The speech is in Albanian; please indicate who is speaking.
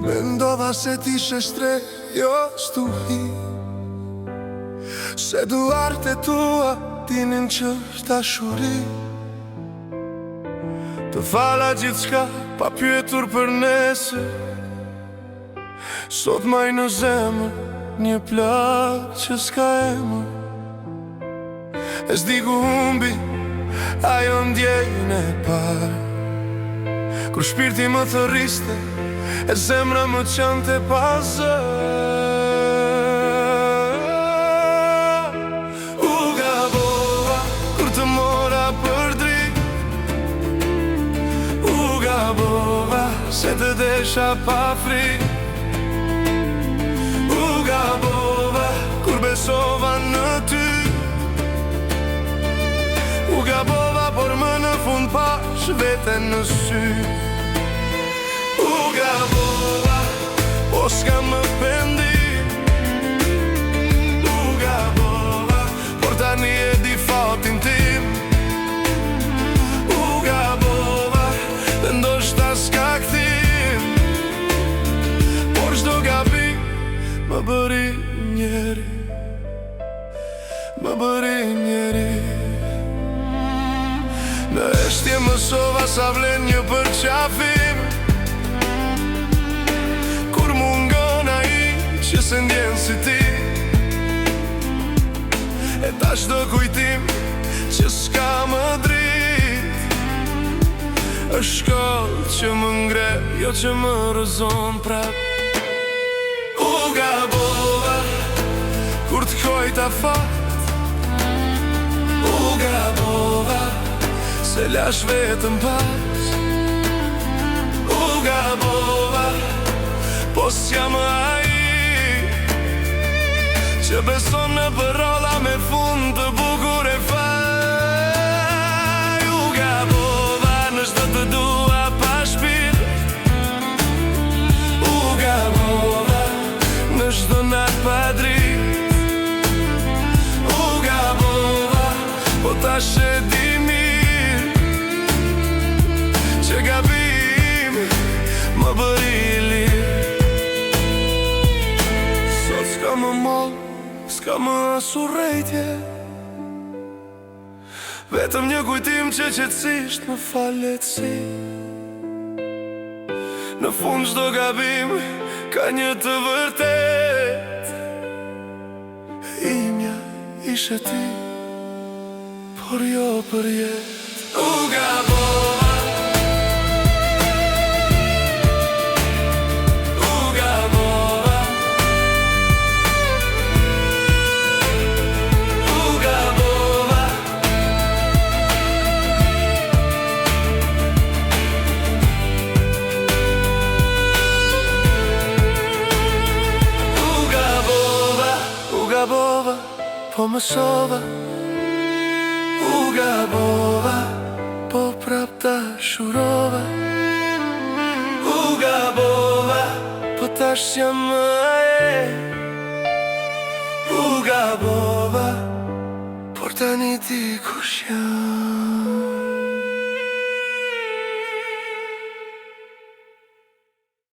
Speaker 1: Mendova se t'ishe shtre, jo stuhi, se duart e tua dinin që dashuri. Të fala gjithçka pa pyetur për nesër, sot maj në zemër një plak që s'ka emër. E s'di ku humbi ajo ndjejnë e parë, kur shpirti më thërriste e zemra më qante pa zë. U gabova kur të mora për drit, u gabova se të desha pa frik, u gabova kur besova në ty, u gabova por më në fund pash veten në sy. U gabova, po s'ka më pendim, u gabova, por tani e di fatin tim. U gabova, dhe ndoshta s'ka kthim, por çdo gabim më bëri njeri, më bëri njeri. Në eshtje mësova sa vlen një përqafim, kur mungon ai që se ndjen si ti. E tash do kujtim që s'ka më drit, është shkollë që më ngre, jo që më rëzon prap. U gabova kur t'koj ta fat, u gabova se lash vetëm pas. U gabova, po s'jam ai që beson në parola me fund të bukur e faj. U gabova në çdo të dua pa shpirt, u gabova në çdo nat pa dritë, u gabova, po tash e di që gabim më bëri lirë. Sot s'ka më moll, s'ka më asurrejtje, vetëm një kujtim që qetësisht më fal lehtësi. Në fund çdo gabim ka një të vërtet, imja ishe ti, por jo për jetë. U gabova, po mësova, u gabova, po prap ta shurova. U gabova, po tash jam e. U gabova, por tani di kush jam.